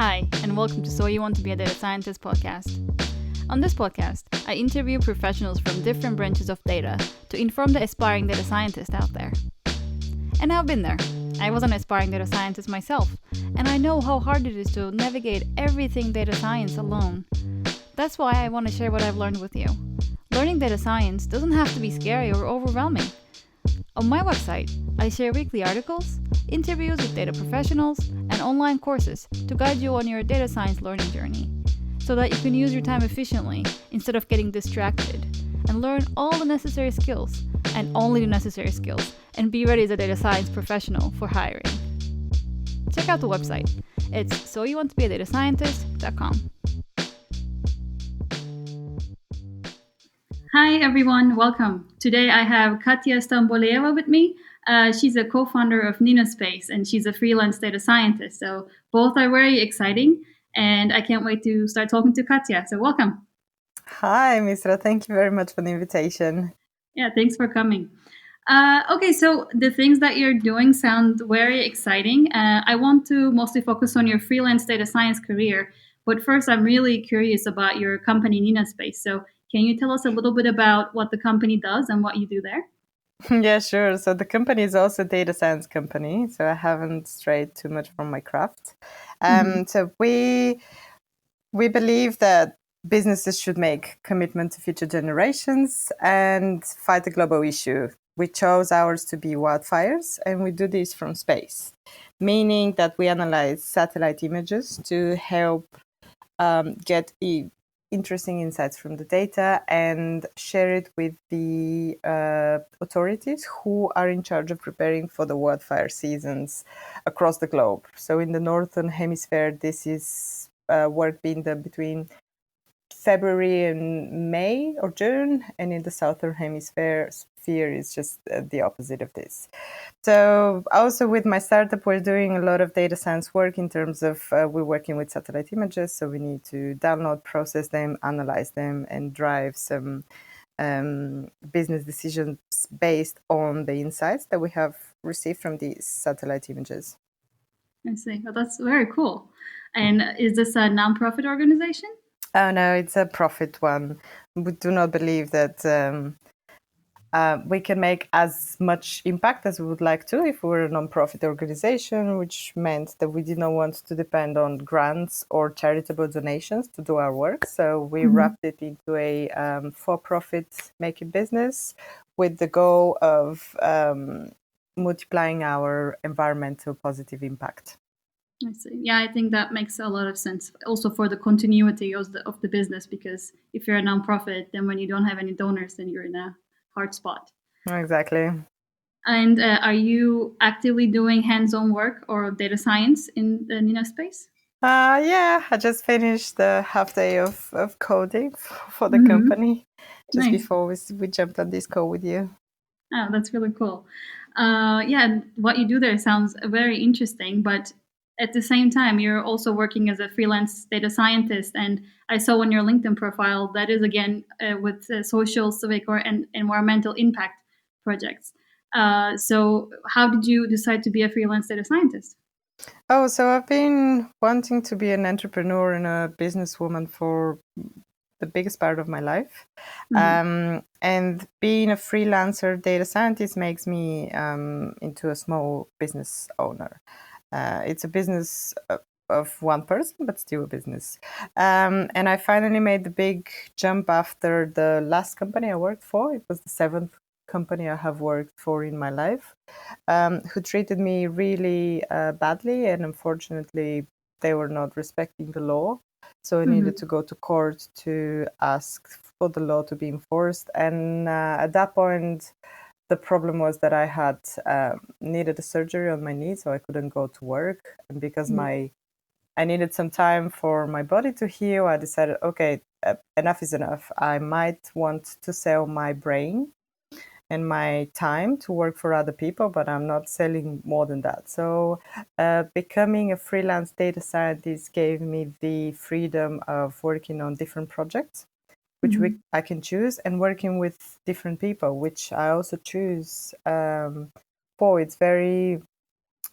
Hi, and welcome to So You Want to Be a Data Scientist podcast. On this podcast, I interview professionals from different branches of data to inform the aspiring data scientist out there. And I've been there. I was an aspiring data scientist myself, and I know how hard it is to navigate everything data science alone. That's why I want to share what I've learned with you. Learning data science doesn't have to be scary or overwhelming. On my website, I share weekly articles, interviews with data professionals, and online courses to guide you on your data science learning journey, so that you can use your time efficiently instead of getting distracted, and learn all the necessary skills, and only the necessary skills, and be ready as a data science professional for hiring. Check out the website. It's soyouwanttobeadatascientist.com. Hi everyone, welcome. Today I have Katia Stambolieva with me. She's a co-founder of NinaSpace and she's a freelance data scientist. So both are very exciting and I can't wait to start talking to Katia. So welcome. Hi, Misra. Thank you very much for the invitation. Yeah, thanks for coming. Okay, so the things that you're doing sound very exciting. I want to mostly focus on your freelance data science career. But first, I'm really curious about your company, NinaSpace. So can you tell us a little bit about what the company does and what you do there? Yeah, sure. So the company is also a data science company. So I haven't strayed too much from my craft. So we believe that businesses should make commitment to future generations and fight a global issue. We chose ours to be wildfires, and we do this from space, meaning that we analyze satellite images to help get interesting insights from the data and share it with the authorities who are in charge of preparing for the wildfire seasons across the globe. So in the Northern Hemisphere, this is work being done between February and May or June, and in the Southern Hemisphere is just the opposite of this. So also with my startup, we're doing a lot of data science work in terms of we're working with satellite images. So we need to download, process them, analyze them, and drive some business decisions based on the insights that we have received from these satellite images. I see. Well, that's very cool. And is this a nonprofit organization? Oh, no, it's a profit one. We do not believe that we can make as much impact as we would like to if we were a non-profit organization, which meant that we did not want to depend on grants or charitable donations to do our work. So we wrapped it into a for-profit making business with the goal of multiplying our environmental positive impact. I see. Yeah, I think that makes a lot of sense. Also for the continuity of the business, because if you're a nonprofit, then when you don't have any donors, then you're in a hard spot. Exactly. And are you actively doing hands-on work or data science in the NinaSpace? Yeah, I just finished the half day of coding for the company just before we jumped on this call with you. Oh, that's really cool. Yeah, what you do there sounds very interesting, but at the same time, you're also working as a freelance data scientist. And I saw on your LinkedIn profile that is, again, with social, civic, or environmental impact projects. So how did you decide to be a freelance data scientist? Oh, so I've been wanting to be an entrepreneur and a businesswoman for the biggest part of my life. And being a freelancer data scientist makes me into a small business owner. It's a business of one person, but still a business. And I finally made the big jump after the last company I worked for. It was the 7th company I have worked for in my life, who treated me really badly. And unfortunately, they were not respecting the law. So I needed to go to court to ask for the law to be enforced. And at that point, the problem was that I had needed a surgery on my knee, so I couldn't go to work. And because I needed some time for my body to heal, I decided, okay, enough is enough. I might want to sell my brain and my time to work for other people, but I'm not selling more than that. So becoming a freelance data scientist gave me the freedom of working on different projects, which I can choose, and working with different people, which I also choose for. It's very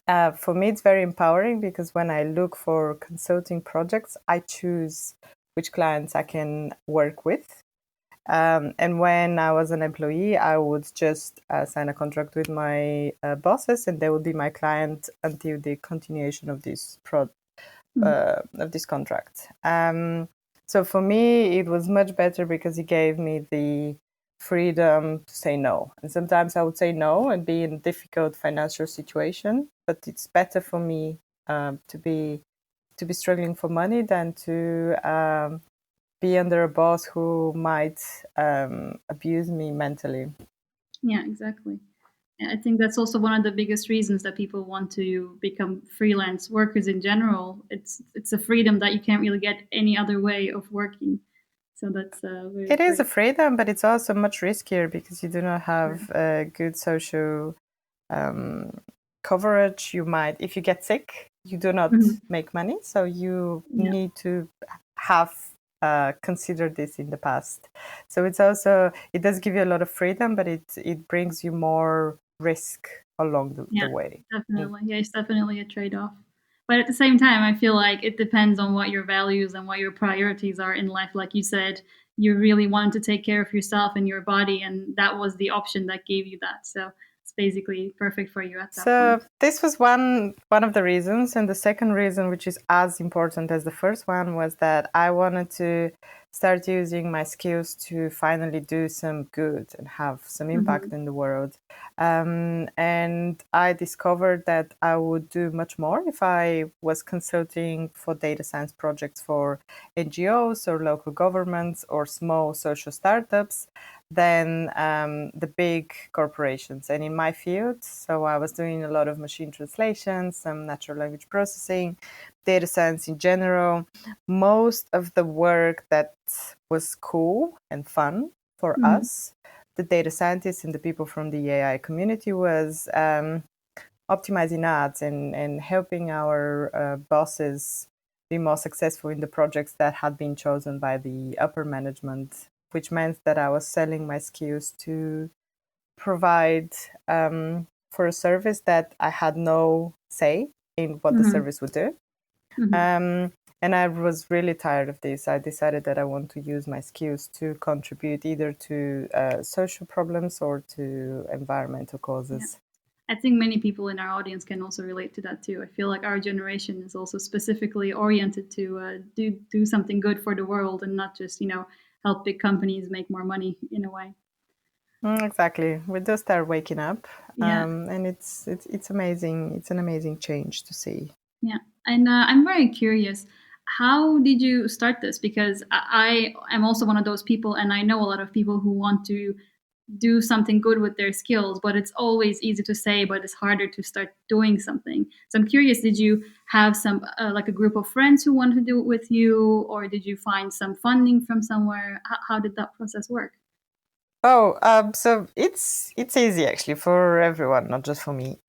For me, it's very empowering because when I look for consulting projects, I choose which clients I can work with. And when I was an employee, I would just sign a contract with my bosses, and they would be my client until the continuation of this of this contract. So for me, it was much better because it gave me the freedom to say no. And sometimes I would say no and be in a difficult financial situation, but it's better for me to be struggling for money than to be under a boss who might abuse me mentally. Yeah, exactly. I think that's also one of the biggest reasons that people want to become freelance workers in general. It's a freedom that you can't really get any other way of working. So that's very It is a great. freedom, but it's also much riskier because you do not Sure. have good social um, coverage. You might, if you get sick, you do not Mhm. make money. So you Yeah. need to have considered this in the past. So it's also, it does give you a lot of freedom, but it brings you more risk along the Yeah, way. Mm. definitely. Yeah, it's definitely a trade-off. But at the same time, I feel like it depends on what your values and what your priorities are in life. Like you said, you really wanted to take care of yourself and your body, and that was the option that gave you that. So it's basically perfect for you at that So point. this was one of the reasons, and the second reason, which is as important as the first one, was that I wanted to start using my skills to finally do some good and have some Hmm. impact in the world. And I discovered that I would do much more if I was consulting for data science projects for NGOs or local governments or small social startups than the big corporations. And in my field, so I was doing a lot of machine translation, some natural language processing, data science in general. Most of the work that was cool and fun for Hmm. us, the data scientists and the people from the AI community, was optimizing ads and helping our bosses be more successful in the projects that had been chosen by the upper management, which meant that I was selling my skills to provide for a service that I had no say in what the Hmm. service would do. Hmm. Um, and I was really tired of this. I decided that I want to use my skills to contribute either to social problems or to environmental Yeah. causes. I think many people in our audience can also relate to that too. I feel like our generation is also specifically oriented to do something good for the world and not just help big companies make more money in a way. Exactly. We do start waking up, Yeah, and it's amazing. It's an amazing change to see. yeah. And I'm very curious. How did you start this? Because I am also one of those people, and I know a lot of people who want to do something good with their skills, but it's always easy to say, but it's harder to start doing something. So I'm curious, did you have some like a group of friends who wanted to do it with you, or did you find some funding from somewhere? How did that process work? Oh, so it's easy actually for everyone, not just for me.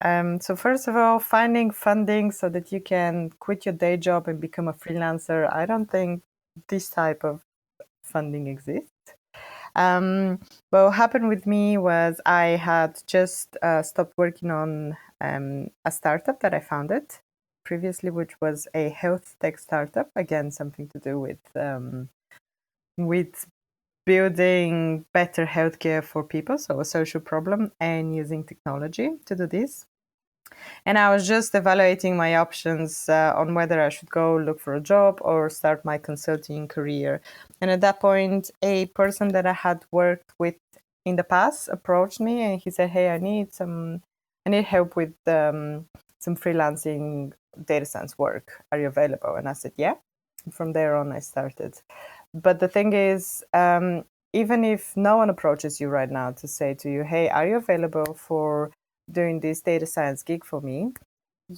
So first of all, finding funding so that you can quit your day job and become a freelancer. I don't think this type of funding exists. Um, what happened with me was I had just stopped working on a startup that I founded previously, which was a health tech startup. Again, something to do with building better healthcare for people, so a social problem, and using technology to do this. And I was just evaluating my options on whether I should go look for a job or start my consulting career. And at that point, a person that I had worked with in the past approached me and he said, "Hey, I need help with some freelancing data science work. Are you available?" And I said, "Yeah." And from there on, I started. But the thing is, even if no one approaches you right now to say to you, "Hey, are you available for doing this data science gig for me?"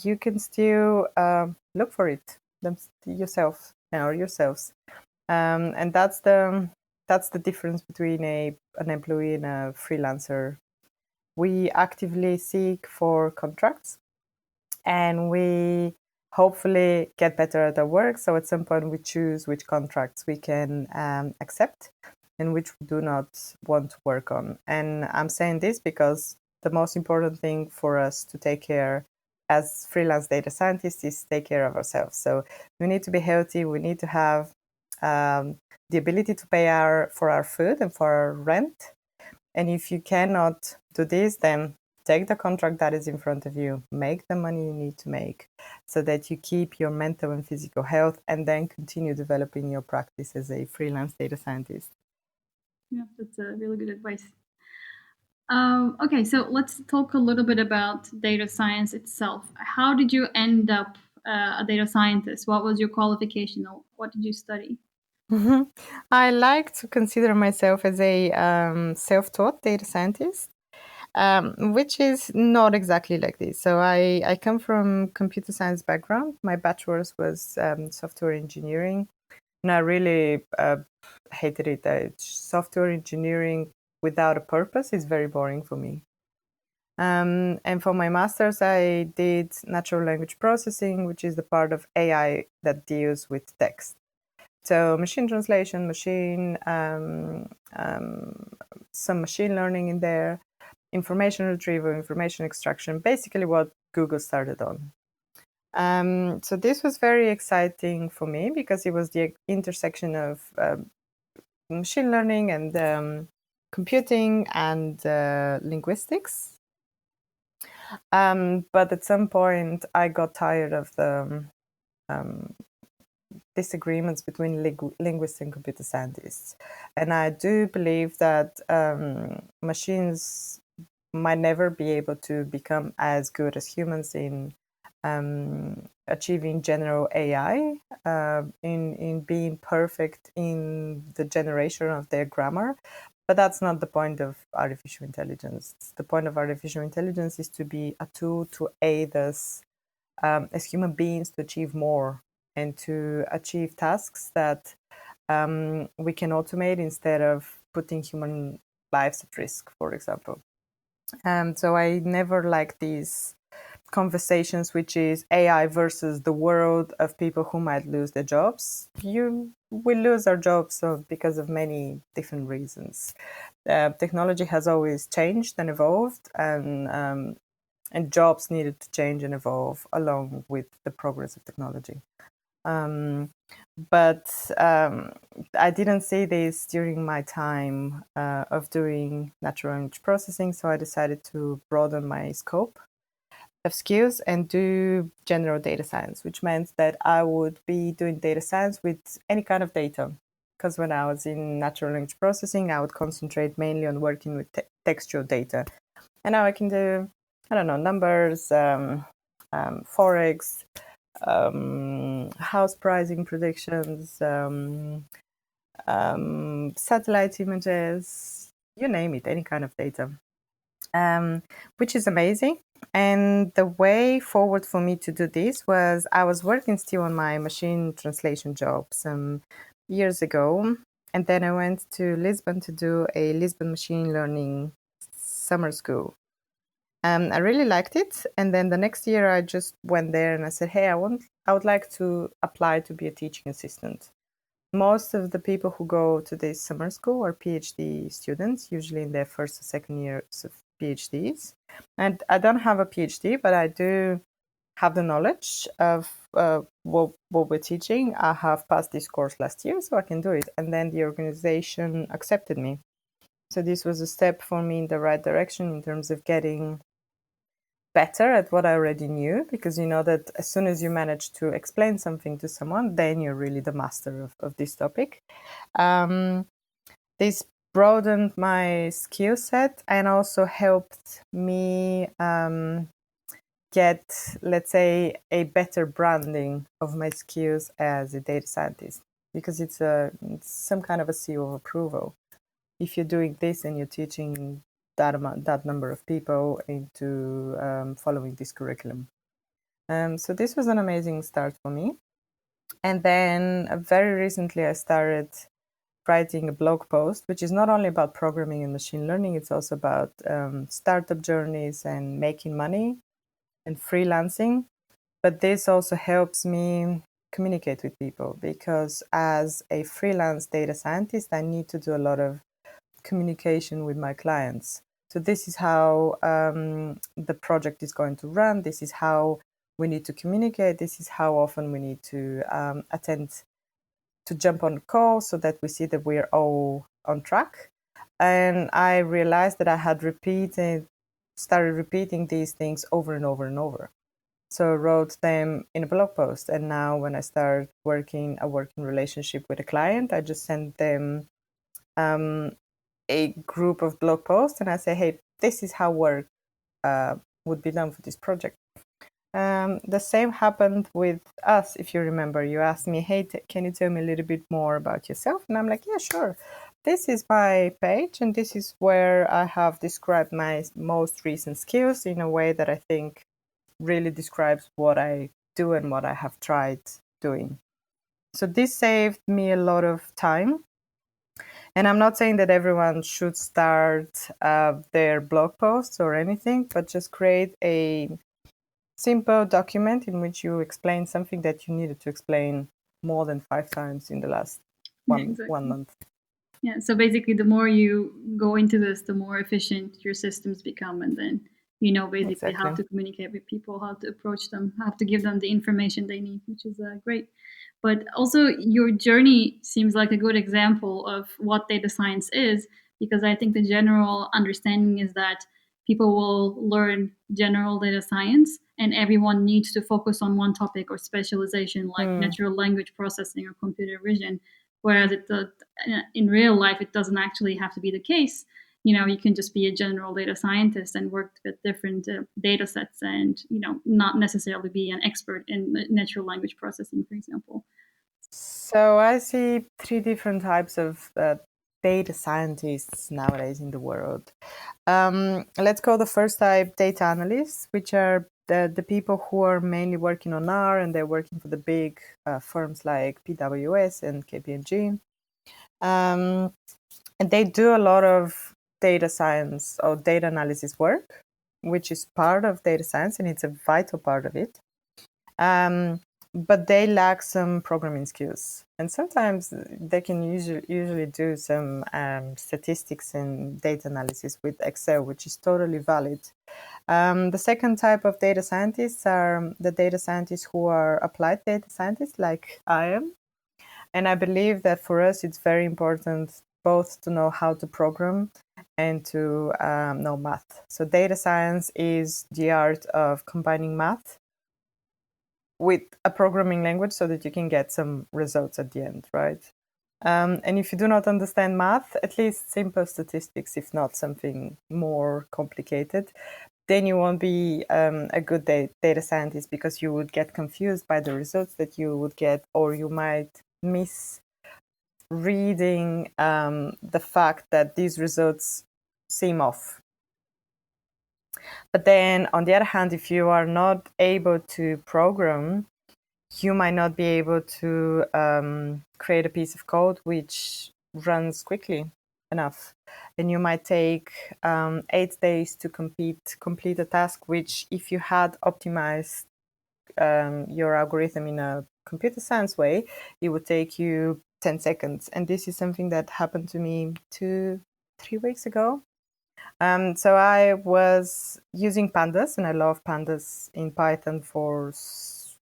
you can still look for it yourself or yourselves. And that's the difference between an employee and a freelancer. We actively seek for contracts and we hopefully get better at our work. So at some point, we choose which contracts we can accept and which we do not want to work on. And I'm saying this because the most important thing for us to take care as freelance data scientists is take care of ourselves. So we need to be healthy. We need to have the ability to pay for our food and for our rent. And if you cannot do this, then take the contract that is in front of you, make the money you need to make so that you keep your mental and physical health, and then continue developing your practice as a freelance data scientist. Yeah, that's a really good advice. Okay, so let's talk a little bit about data science itself. How did you end up a data scientist? What was your qualification, or what did you study? I like to consider myself as a self-taught data scientist, which is not exactly like this. So I come from computer science background. My bachelor's was software engineering, and I really hated it. Software engineering without a purpose is very boring for me. And for my master's, I did natural language processing, which is the part of AI that deals with text. So machine translation, some machine learning in there, information retrieval, information extraction, basically what Google started on. So this was very exciting for me because it was the intersection of machine learning and computing and linguistics. But at some point, I got tired of the disagreements between linguists and computer scientists. And I do believe that machines might never be able to become as good as humans in achieving general AI, in being perfect in the generation of their grammar. But that's not the point of artificial intelligence. The point of artificial intelligence is to be a tool to aid us as human beings to achieve more and to achieve tasks that we can automate instead of putting human lives at risk, for example. So I never like these conversations, which is AI versus the world of people who might lose their jobs. We lose our jobs because of many different reasons. Technology has always changed and evolved, and jobs needed to change and evolve along with the progress of technology. But I didn't see this during my time of doing natural language processing, so I decided to broaden my scope of skills and do general data science, which meant that I would be doing data science with any kind of data. Because when I was in natural language processing, I would concentrate mainly on working with textual data. And now I can do, I don't know, numbers, forex, house pricing predictions, satellite images, you name it, any kind of data, which is amazing. And the way forward for me to do this was I was working still on my machine translation job some years ago. And then I went to Lisbon to do a Lisbon machine learning summer school. I really liked it. And then the next year I just went there and I said, hey, I would like to apply to be a teaching assistant. Most of the people who go to this summer school are PhD students, usually in their first or second years of PhDs. And I don't have a PhD, but I do have the knowledge of what we're teaching. I have passed this course last year, so I can do it. And then the organization accepted me. So this was a step for me in the right direction in terms of getting better at what I already knew, because you know that as soon as you manage to explain something to someone, then you're really the master of this topic. This broadened my skill set and also helped me get, let's say, a better branding of my skills as a data scientist, because it's some kind of a seal of approval. If you're doing this and you're teaching that number of people into following this curriculum. So this was an amazing start for me. And then very recently I started writing a blog post, which is not only about programming and machine learning, it's also about startup journeys and making money and freelancing. But this also helps me communicate with people, because as a freelance data scientist, I need to do a lot of communication with my clients. So this is how the project is going to run. This is how we need to communicate. This is how often we need to attend to jump on the call so that we see that we're all on track. And I realized that I had started repeating these things over and over and over. So I wrote them in a blog post. And now when I start a working relationship with a client, I just send them a group of blog posts and I say, hey, this is how work would be done for this project. The same happened with us, if you remember. You asked me, hey, can you tell me a little bit more about yourself? And I'm like, yeah, sure. This is my page, and this is where I have described my most recent skills in a way that I think really describes what I do and what I have tried doing. So this saved me a lot of time. And I'm not saying that everyone should start their blog posts or anything, but just create a simple document in which you explain something that you needed to explain more than 5 times in the last one month. Yeah, so basically the more you go into this, the more efficient your systems become, and then you know basically how to communicate with people, how to approach them, how to give them the information they need, which is great. But also your journey seems like a good example of what data science is, because I think the general understanding is that people will learn general data science and everyone needs to focus on one topic or specialization like natural language processing or computer vision, whereas in real life it doesn't actually have to be the case. You can just be a general data scientist and work with different data sets and not necessarily be an expert in natural language processing, for example. So I see 3 different types of data scientists nowadays in the world. Let's call the first type data analysts, which are the people who are mainly working on R, and they're working for the big firms like PwC and KPMG. And they do a lot of data science or data analysis work, which is part of data science, and it's a vital part of it. But they lack some programming skills. And sometimes they can usually do some statistics and data analysis with Excel, which is totally valid. The second type of data scientists are the data scientists who are applied data scientists, like I am. And I believe that for us, it's very important both to know how to program and to know math. So data science is the art of combining math with a programming language so that you can get some results at the end, right? And if you do not understand math, at least simple statistics, if not something more complicated, then you won't be a good data scientist, because you would get confused by the results that you would get, or you might miss reading the fact that these results seem off. But then, on the other hand, if you are not able to program, you might not be able to create a piece of code which runs quickly enough. And you might take 8 days to complete a task, which if you had optimized your algorithm in a computer science way, it would take you 10 seconds. And this is something that happened to me 2-3 weeks ago. So I was using pandas, and I love pandas in Python for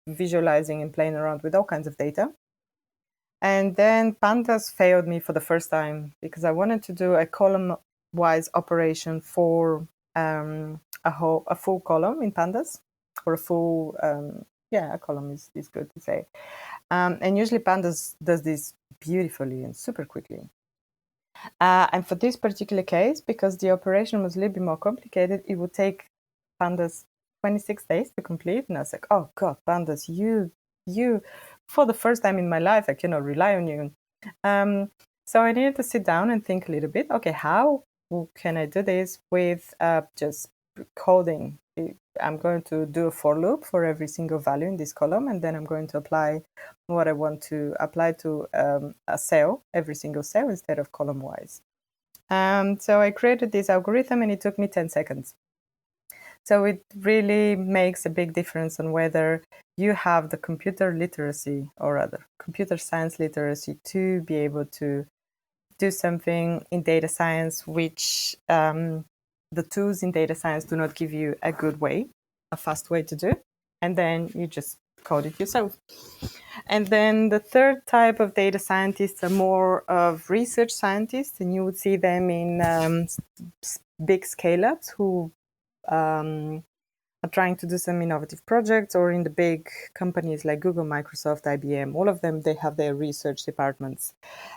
visualizing and playing around with all kinds of data. And then pandas failed me for the first time because I wanted to do a column-wise operation for a full column in pandas, or a full, a column is good to say. And usually pandas does this beautifully and super quickly. And for this particular case, because the operation was a little bit more complicated, it would take pandas 26 days to complete. And I was like, oh God, pandas, you, for the first time in my life, I cannot rely on you. So I needed to sit down and think a little bit, okay, how can I do this with just coding? I'm going to do a for loop for every single value in this column, and then I'm going to apply what I want to apply to a cell, every single cell, instead of column-wise. So I created this algorithm, and it took me 10 seconds. So it really makes a big difference on whether you have the computer literacy, or rather computer science literacy, to be able to do something in data science which the tools in data science do not give you a good way, a fast way to do, and then you just code it yourself. And then the third type of data scientists are more of research scientists, and you would see them in big scale-ups who are trying to do some innovative projects, or in the big companies like Google, Microsoft, IBM. All of them, they have their research departments.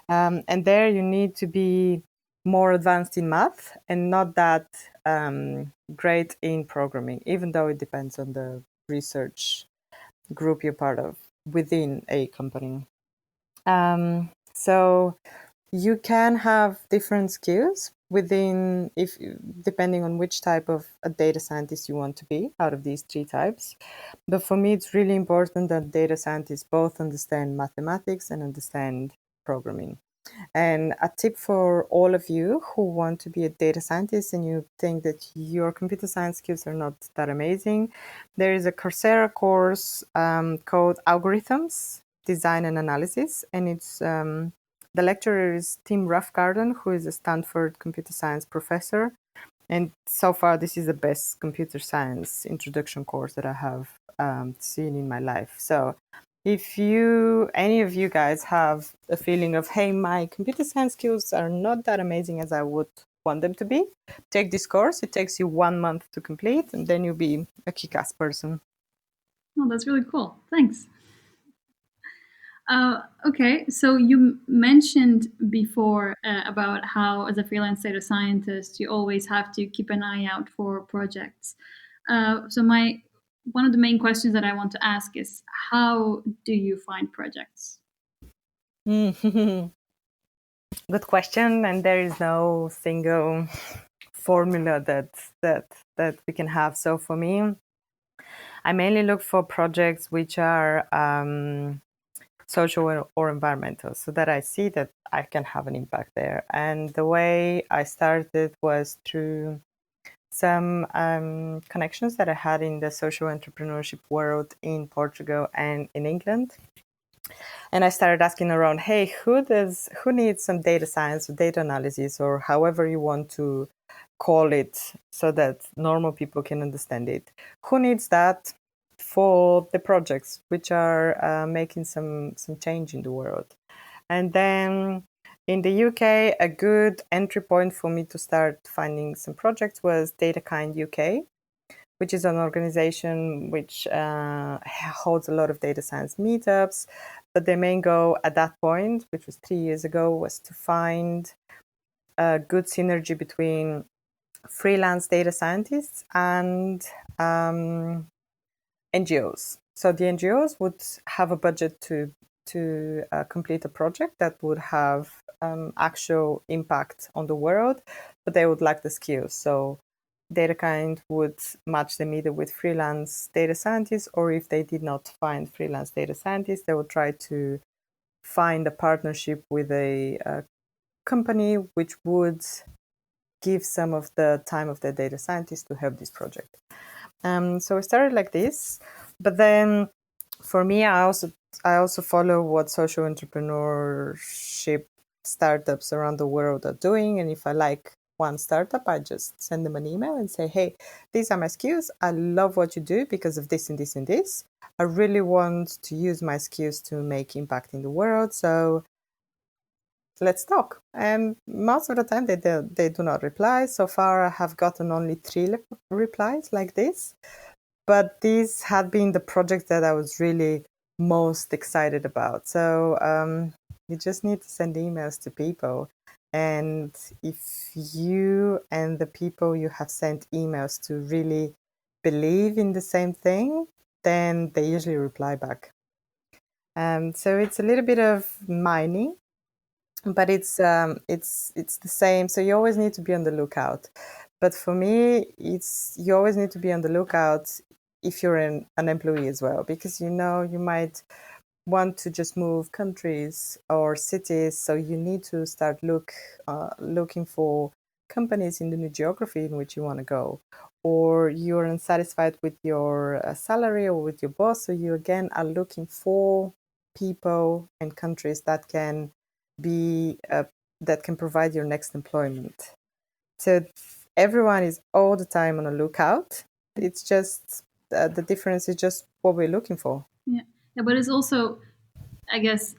And there you need to be more advanced in math and not that great in programming, even though it depends on the research group you're part of within a company. So you can have different skills within, if depending on which type of a data scientist you want to be out of these three types. But for me, it's really important that data scientists both understand mathematics and understand programming. And a tip for all of you who want to be a data scientist and you think that your computer science skills are not that amazing, there is a Coursera course called Algorithms, Design and Analysis. And it's the lecturer is Tim Roughgarden, who is a Stanford computer science professor. And so far, this is the best computer science introduction course that I have seen in my life. So if any of you guys have a feeling of, hey, my computer science skills are not that amazing as I would want them to be, take this course. It takes you 1 month to complete, and then you'll be a kick-ass person. Oh, that's really cool. Thanks. Okay, so you mentioned before about how, as a freelance data scientist, you always have to keep an eye out for projects. So one of the main questions that I want to ask is, how do you find projects? Good question, and there is no single formula that we can have. So for me, I mainly look for projects which are social or environmental, so that I see that I can have an impact there. And the way I started was through some connections that I had in the social entrepreneurship world in Portugal and in England. And I started asking around, hey, who needs some data science or data analysis, or however you want to call it, so that normal people can understand it? Who needs that for the projects which are making some change in the world? And then in the UK, a good entry point for me to start finding some projects was DataKind UK, which is an organization which holds a lot of data science meetups. But their main goal at that point, which was 3 years ago, was to find a good synergy between freelance data scientists and NGOs. So the NGOs would have a budget to complete a project that would have actual impact on the world, but they would lack the skills. So DataKind would match them either with freelance data scientists, or if they did not find freelance data scientists, they would try to find a partnership with a company which would give some of the time of their data scientists to help this project. So it started like this, but then for me, I also follow what social entrepreneurship startups around the world are doing, and if I like one startup, I just send them an email and say, hey, these are my skills. I love what you do because of this and this and this. I really want to use my skills to make impact in the world. So let's talk. And most of the time they do not reply. So far, I have gotten only 3 replies like this. But these had been the projects that I was really most excited about. So you just need to send emails to people. And if you and the people you have sent emails to really believe in the same thing, then they usually reply back. So it's a little bit of mining, but it's the same. So you always need to be on the lookout. But for me, you always need to be on the lookout if you're an employee as well, because you might want to just move countries or cities, so you need to start looking for companies in the new geography in which you want to go, or you're unsatisfied with your salary or with your boss, so you again are looking for people and countries that can provide your next employment. So everyone is all the time on a lookout. It's just the difference is just what we're looking for. Yeah, but it's also, I guess,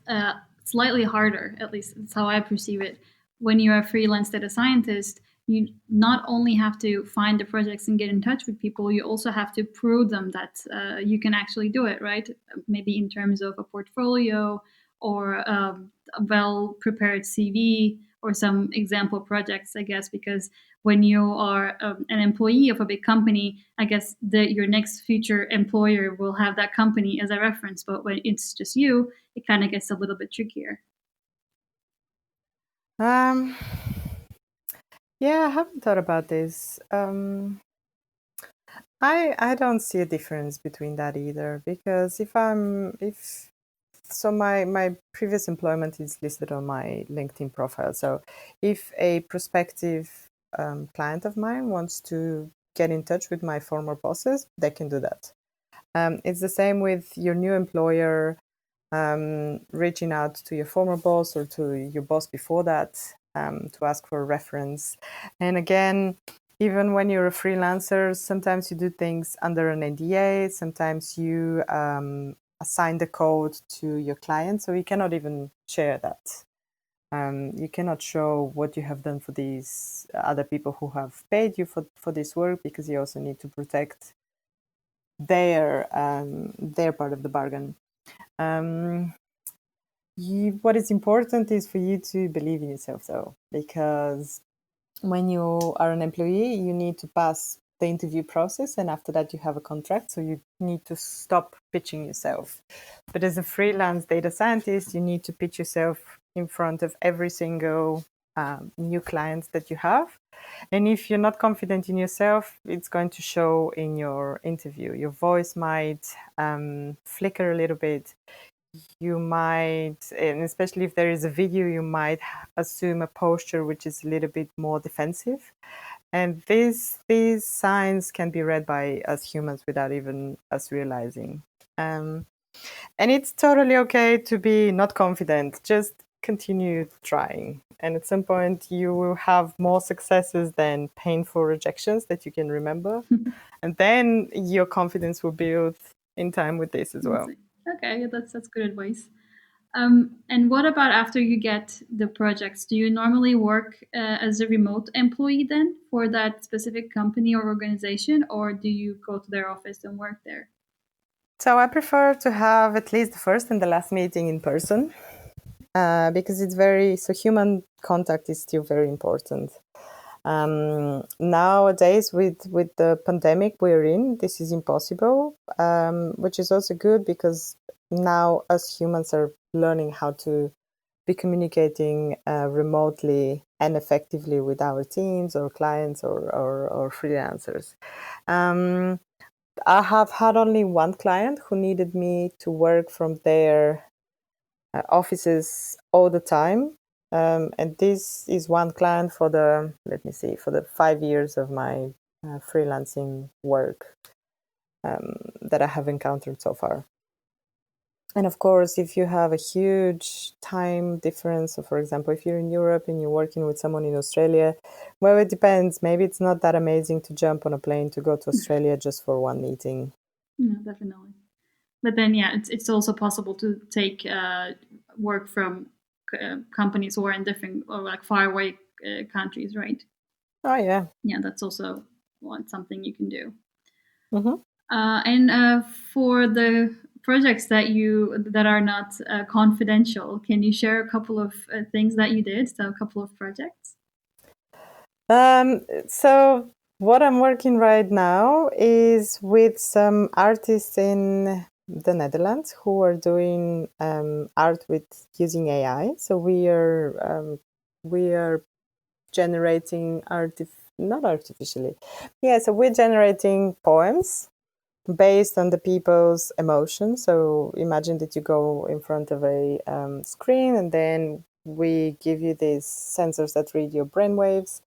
slightly harder. At least that's how I perceive it. When you're a freelance data scientist, you not only have to find the projects and get in touch with people, you also have to prove them that you can actually do it, right? Maybe in terms of a portfolio or a well prepared CV or some example projects, I guess, because when you are an employee of a big company, I guess your next future employer will have that company as a reference. But when it's just you, it kind of gets a little bit trickier. Yeah, I haven't thought about this. I don't see a difference between that either, because if my previous employment is listed on my LinkedIn profile. So if a prospective client of mine wants to get in touch with my former bosses, they can do that. It's the same with your new employer reaching out to your former boss or to your boss before that to ask for a reference. And again, even when you're a freelancer, sometimes you do things under an NDA, sometimes you assign the code to your client, so you cannot even share that. You cannot show what you have done for these other people who have paid you for this work, because you also need to protect their part of the bargain. What is important is for you to believe in yourself, though, because when you are an employee, you need to pass the interview process, and after that you have a contract, so you need to stop pitching yourself. But as a freelance data scientist, you need to pitch yourself in front of every single new client that you have. And if you're not confident in yourself, it's going to show in your interview. Your voice might flicker a little bit. You might, and especially if there is a video, you might assume a posture which is a little bit more defensive. And these signs can be read by us humans without even us realizing. And it's totally okay to be not confident. Just continue trying. And at some point, you will have more successes than painful rejections that you can remember. And then your confidence will build in time with this as well. Okay, that's good advice. And what about after you get the projects? Do you normally work as a remote employee then for that specific company or organization, or do you go to their office and work there? So I prefer to have at least the first and the last meeting in person, because human contact is still very important. Nowadays, with the pandemic we're in, this is impossible, which is also good, because now us humans are learning how to be communicating remotely and effectively with our teams or clients or freelancers. I have had only one client who needed me to work from their offices all the time. And this is one client for the 5 years of my freelancing work that I have encountered so far. And of course, if you have a huge time difference, so for example, if you're in Europe and you're working with someone in Australia, well, it depends. Maybe it's not that amazing to jump on a plane to go to Australia just for one meeting. No, definitely. But then, yeah, it's also possible to take work from companies who are in different or like far away countries, right? Oh, yeah. Yeah, that's also something you can do. Mm-hmm. And for the projects that are not confidential, can you share a couple of things that you did? So a couple of projects. So what I'm working right now is with some artists in the Netherlands who are doing art with using AI. So we are generating not artificially. Yeah, so we're generating poems based on the people's emotions. So imagine that you go in front of a screen, and then we give you these sensors that read your brainwaves,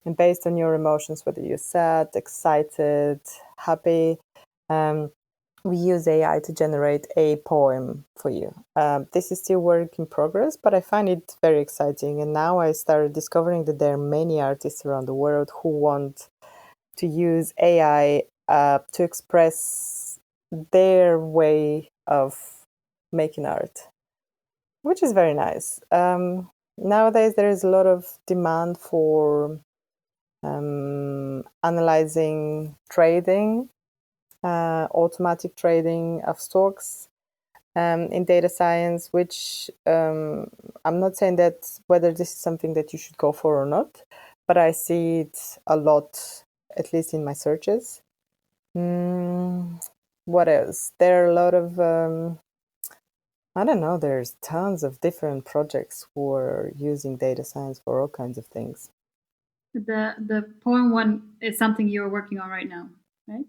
and based on your emotions, whether you're sad, excited, happy, we use AI to generate a poem for you. This is still work in progress, but I find it very exciting. And now I started discovering that there are many artists around the world who want to use AI to express their way of making art, which is very nice. Nowadays, there is a lot of demand for analyzing trading, automatic trading of stocks in data science, which I'm not saying that whether this is something that you should go for or not, but I see it a lot, at least in my searches. What else? There are a lot of, I don't know, there's tons of different projects who are using data science for all kinds of things. The poem one is something you're working on right now, right?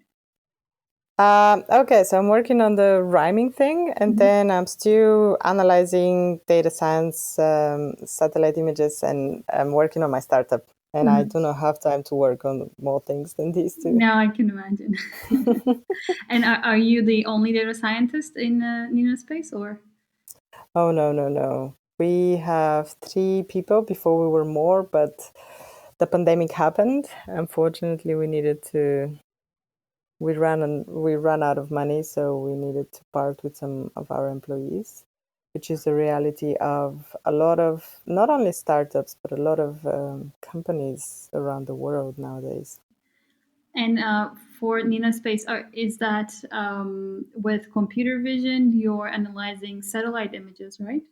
Okay, so I'm working on the rhyming thing, and then I'm still analyzing data science, satellite images, and I'm working on my startup. And I do not have time to work on more things than these two. Now I can imagine. And are you the only data scientist in NinaSpace, or? Oh, no, no, no. We have 3 people. Before we were more, but the pandemic happened. Unfortunately, we ran out of money, so we needed to part with some of our employees, which is the reality of a lot of not only startups but a lot of companies around the world nowadays. And for NinaSpace, is that with computer vision, you're analyzing satellite images, right?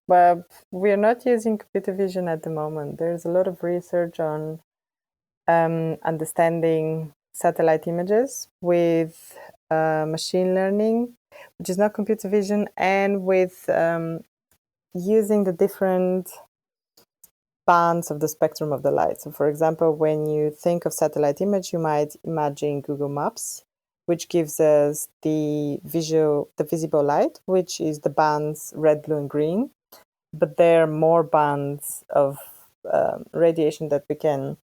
But we are not using computer vision at the moment. There's a lot of research on understanding satellite images with machine learning, which is not computer vision, and with using the different bands of the spectrum of the light. So, for example, when you think of satellite image, you might imagine Google Maps, which gives us the visible light, which is the bands red, blue, and green. But there are more bands of radiation that we can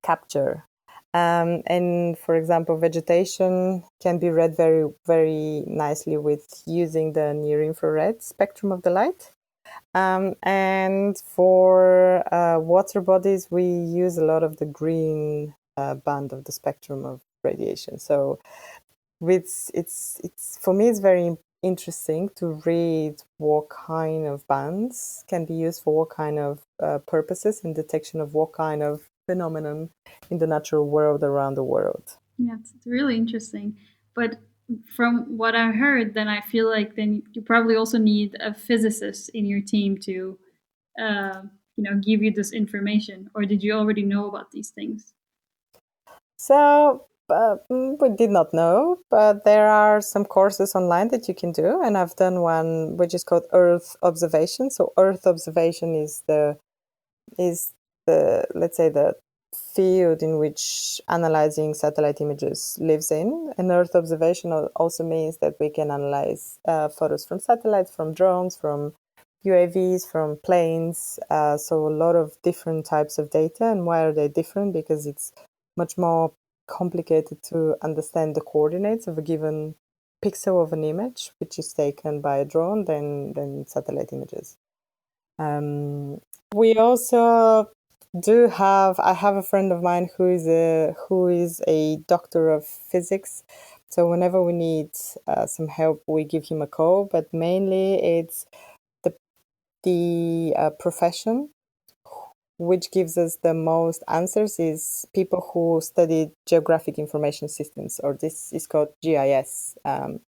capture. And for example, vegetation can be read very, very nicely with using the near infrared spectrum of the light. And for water bodies, we use a lot of the green band of the spectrum of radiation. So it's for me, it's very interesting to read what kind of bands can be used for what kind of purposes in detection of what kind of phenomenon in the natural world around the world. Yeah, it's really interesting. But from what I heard, then I feel like then you probably also need a physicist in your team to, uh, give you this information. Or did you already know about these things? So we did not know, but there are some courses online that you can do, and I've done one which is called Earth Observation. So Earth Observation is the, let's say, the field in which analyzing satellite images lives in. And Earth observation also means that we can analyze photos from satellites, from drones, from UAVs, from planes. So a lot of different types of data. And why are they different? Because it's much more complicated to understand the coordinates of a given pixel of an image, which is taken by a drone, than satellite images. We also I have a friend of mine who is a doctor of physics. So whenever we need some help, we give him a call. But mainly, it's the profession which gives us the most answers is people who studied geographic information systems, or this is called GIS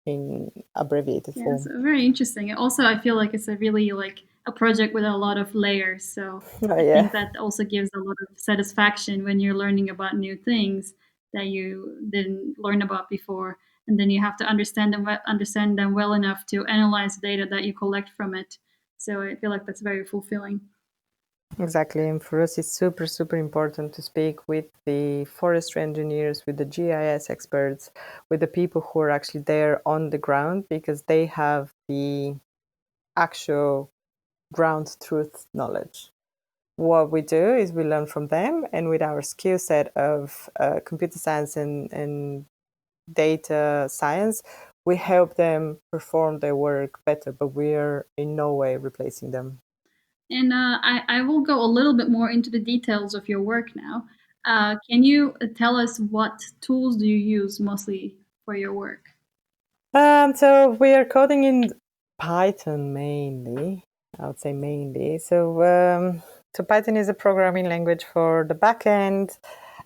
in abbreviated Yeah, it's form. very interesting. Also, I feel like it's a really like a project with a lot of layers. So Oh, I yeah. think that also gives a lot of satisfaction when you're learning about new things that you didn't learn about before, and then you have to understand them well enough to analyze the data that you collect from it. So I feel like that's very fulfilling. Exactly. And for us, it's super, super important to speak with the forestry engineers, with the GIS experts, with the people who are actually there on the ground, because they have the actual ground truth knowledge. What we do is we learn from them, and with our skill set of computer science and data science. We help them perform their work better, but we're in no way replacing them. And I will go a little bit more into the details of your work now. Can you tell us what tools do you use mostly for your work? So we are coding in Python mainly. I would say mainly. So Python is a programming language for the backend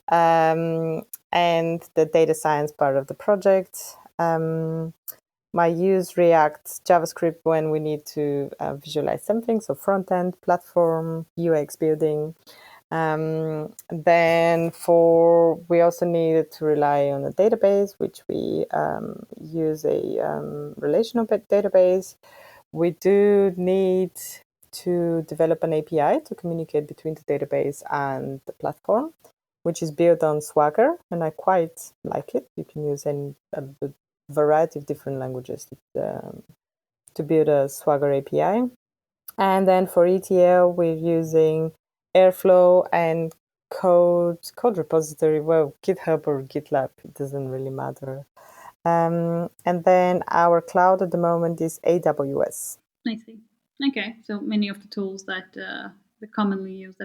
and the data science part of the project. I use React, JavaScript when we need to visualize something, so front end, platform, UX building. Then we also needed to rely on a database, which we use a relational database. We do need to develop an API to communicate between the database and the platform, which is built on Swagger, and I quite like it. You can use a variety of different languages to build a Swagger API. And then for ETL, we're using Airflow and code repository. Well, GitHub or GitLab, it doesn't really matter. And then our cloud at the moment is AWS. I see. Okay, so many of the tools that are commonly used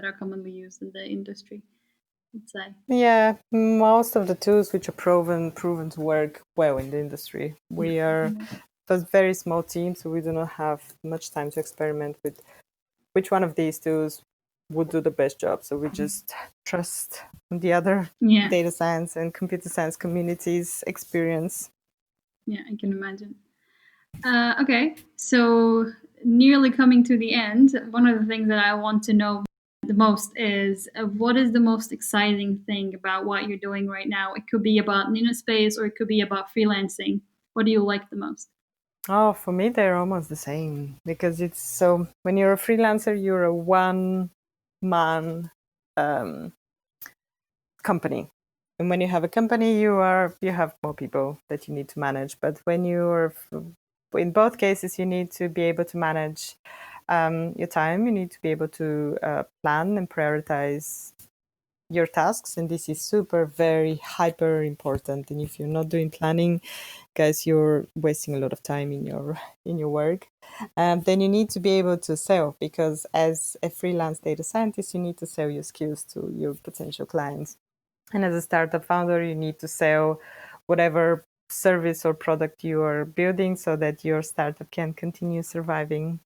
in the industry, let's say. Yeah, most of the tools which are proven to work well in the industry. We are a very small team, so we do not have much time to experiment with which one of these tools would do the best job. So we just trust the other data science and computer science community's experience. Yeah, I can imagine. Okay, so nearly coming to the end, one of the things that I want to know the most is what is the most exciting thing about what you're doing right now? It could be about NinaSpace or it could be about freelancing. What do you like the most? Oh, for me, they're almost the same because it's so when you're a freelancer, you're a one-man company. And when you have a company, you have more people that you need to manage. But when you're in both cases, you need to be able to manage your time. You need to be able to plan and prioritize your tasks, and this is very hyper important. And if you're not doing planning, guys, you're wasting a lot of time in your work. Then you need to be able to sell, because as a freelance data scientist, you need to sell your skills to your potential clients. And as a startup founder, you need to sell whatever service or product you are building so that your startup can continue surviving.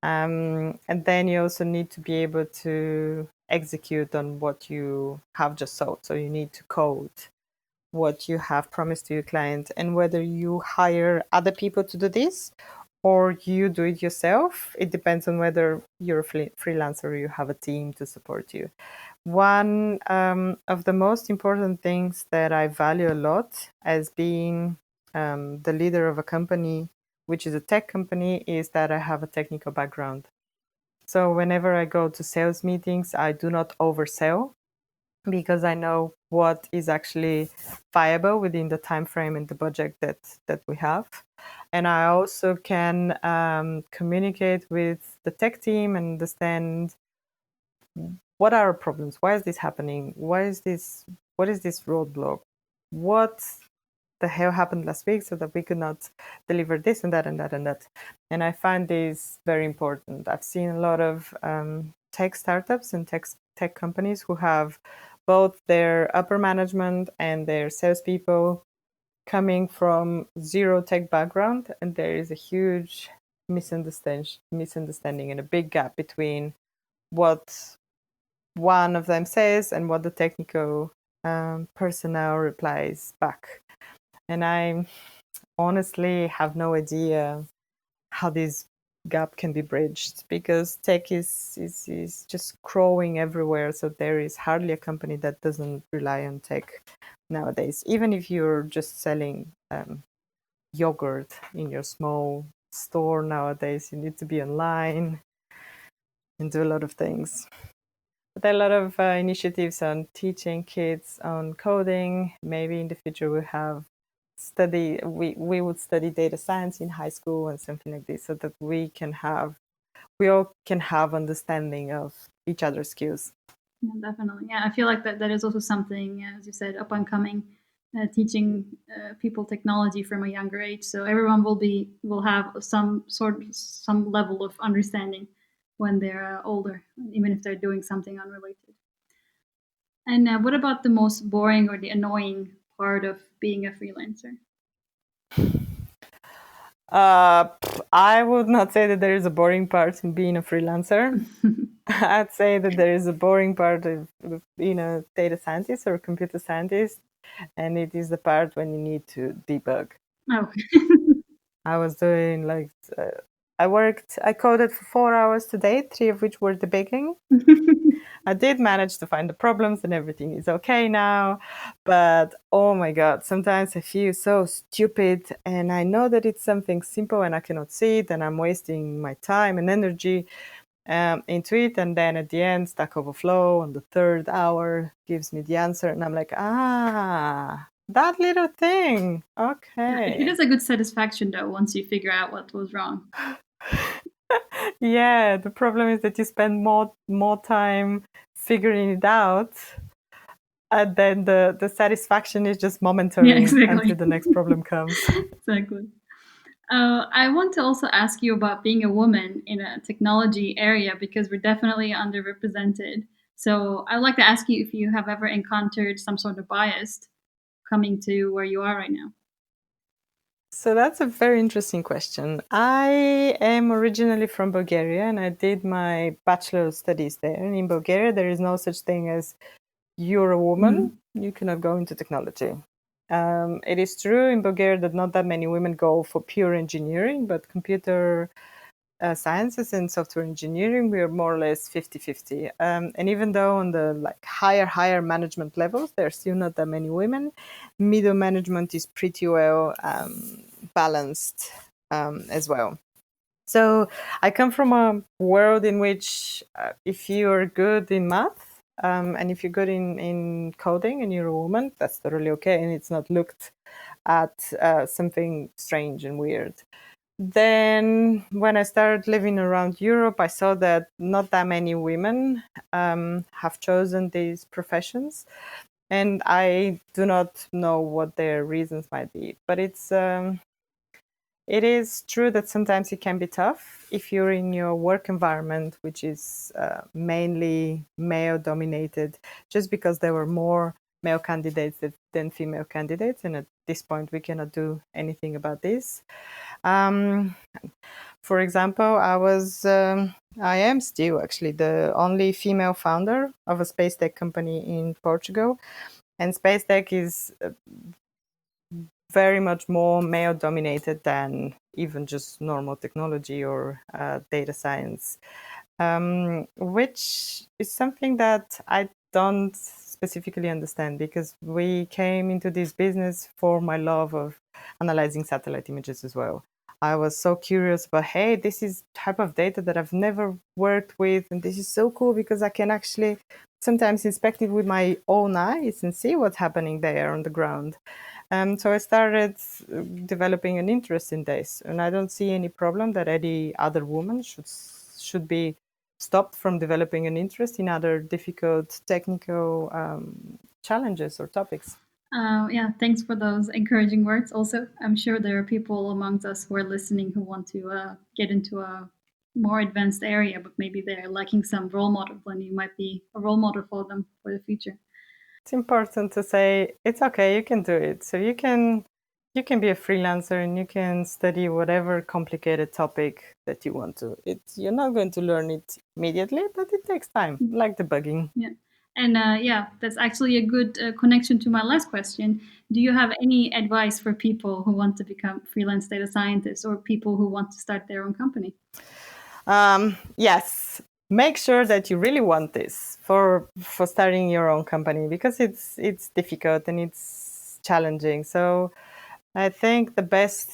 And then you also need to be able to execute on what you have just sold. So you need to code what you have promised to your client, and whether you hire other people to do this or you do it yourself, it depends on whether you're a freelancer or you have a team to support you. One of the most important things that I value a lot as being the leader of a company, which is a tech company, is that I have a technical background. So whenever I go to sales meetings, I do not oversell, because I know what is actually viable within the time frame and the budget that we have. And I also can communicate with the tech team and understand what are our problems, why is this happening, what is this roadblock, what the hell happened last week, so that we could not deliver this and that and that and that. And I find this very important. I've seen a lot of tech startups and tech companies who have both their upper management and their salespeople coming from zero tech background, and there is a huge misunderstanding and a big gap between what one of them says and what the technical personnel replies back. And I honestly have no idea how this gap can be bridged, because tech is just growing everywhere. So there is hardly a company that doesn't rely on tech nowadays. Even if you're just selling yogurt in your small store nowadays, you need to be online and do a lot of things. But there are a lot of initiatives on teaching kids on coding. Maybe in the future we would study data science in high school and something like this, so that we all can have understanding of each other's skills. Yeah, definitely. Yeah, I feel like that is also something, as you said, up and coming teaching people technology from a younger age. So everyone will have some level of understanding when they're older, even if they're doing something unrelated. And what about the most boring or the annoying part of being a freelancer? I would not say that there is a boring part in being a freelancer. I'd say that there is a boring part of being a data scientist or a computer scientist, and it is the part when you need to debug. Oh. I was doing I coded for 4 hours today, 3 of which were debugging. I did manage to find the problems and everything is okay now. But oh my God, sometimes I feel so stupid and I know that it's something simple and I cannot see it and I'm wasting my time and energy into it. And then at the end, Stack Overflow on the third hour gives me the answer and I'm like, that little thing. Okay. It is a good satisfaction though, once you figure out what was wrong. Yeah, the problem is that you spend more time figuring it out, and then the satisfaction is just momentary until the next problem comes. Exactly. I want to also ask you about being a woman in a technology area because we're definitely underrepresented. So I'd like to ask you if you have ever encountered some sort of bias coming to where you are right now. So that's a very interesting question. I am originally from Bulgaria and I did my bachelor studies there. And in Bulgaria, there is no such thing as you're a woman, you cannot go into technology. It is true in Bulgaria that not that many women go for pure engineering, but computer sciences and software engineering, we are more or less 50-50. And even though on the higher management levels, there are still not that many women, middle management is pretty well balanced as well. So I come from a world in which if you're good in math and if you're good in coding and you're a woman, that's totally okay. And it's not looked at something strange and weird. Then when I started living around Europe, I saw that not that many women have chosen these professions. And I do not know what their reasons might be. But it is true that sometimes it can be tough if you're in your work environment, which is mainly male dominated, just because there were more male candidates than female candidates. And at this point, we cannot do anything about this. For example, I am still actually the only female founder of a space tech company in Portugal. And space tech is very much more male dominated than even just normal technology or data science, which is something that I don't specifically understand because we came into this business for my love of analyzing satellite images as well. I was so curious about, hey, this is type of data that I've never worked with, and this is so cool because I can actually sometimes inspect it with my own eyes and see what's happening there on the ground. So I started developing an interest in this, and I don't see any problem that any other woman should be stopped from developing an interest in other difficult technical challenges or topics. Yeah, thanks for those encouraging words. Also, I'm sure there are people amongst us who are listening who want to get into a more advanced area, but maybe they're lacking some role model, and you might be a role model for them for the future. It's important to say it's okay, you can do it. So you can be a freelancer and you can study whatever complicated topic that you want to. You're not going to learn it immediately, but it takes time, like debugging. Yeah. And yeah, that's actually a good connection to my last question. Do you have any advice for people who want to become freelance data scientists or people who want to start their own company? Yes, make sure that you really want this for starting your own company because it's difficult and it's challenging. So I think the best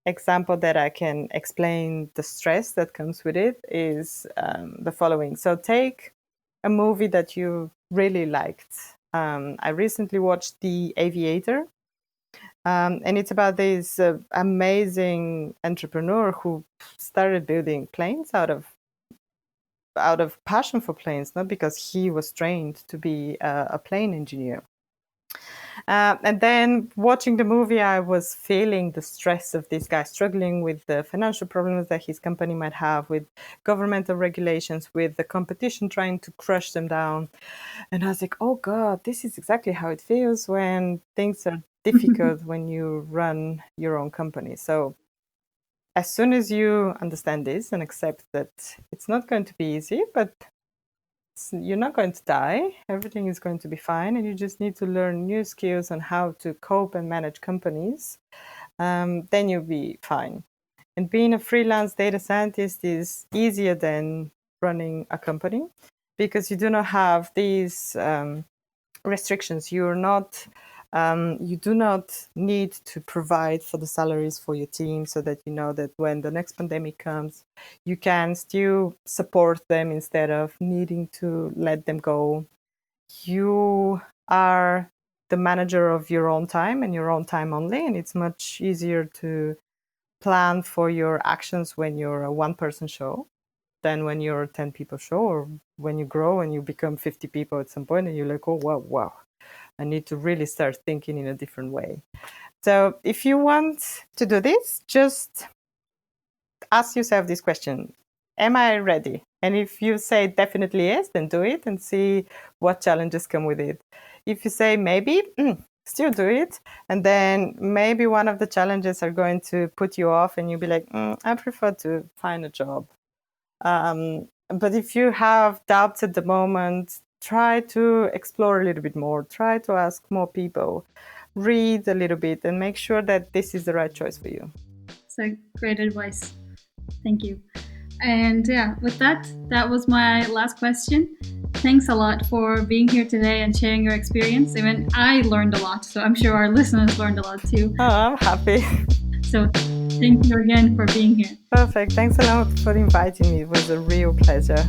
example that I can explain the stress that comes with it is the following. So take a movie that you really liked. I recently watched The Aviator. And it's about this amazing entrepreneur who started building planes out of passion for planes, not because he was trained to be a plane engineer. And then watching the movie, I was feeling the stress of this guy struggling with the financial problems that his company might have, with governmental regulations, with the competition trying to crush them down. And I was like, oh God, this is exactly how it feels when things are difficult when you run your own company. So as soon as you understand this and accept that it's not going to be easy, but you're not going to die, everything is going to be fine, and you just need to learn new skills on how to cope and manage companies, then you'll be fine. And being a freelance data scientist is easier than running a company because you do not have these restrictions. You do not need to provide for the salaries for your team so that you know that when the next pandemic comes, you can still support them instead of needing to let them go. You are the manager of your own time and your own time only, and it's much easier to plan for your actions when you're a one-person show than when you're a 10 people show, or when you grow and you become 50 people at some point and you're like, oh, wow, I need to really start thinking in a different way. So if you want to do this, just ask yourself this question: am I ready? And if you say definitely yes, then do it and see what challenges come with it. If you say maybe, still do it. And then maybe one of the challenges are going to put you off and you'll be like, I prefer to find a job. But if you have doubts at the moment, try to explore a little bit more, try to ask more people, read a little bit, and make sure that this is the right choice for you. So great advice. Thank you. And yeah, with that, that was my last question. Thanks a lot for being here today and sharing your experience. Even I learned a lot, so I'm sure our listeners learned a lot too. Oh, I'm happy. So thank you again for being here. Perfect. Thanks a lot for inviting me. It was a real pleasure.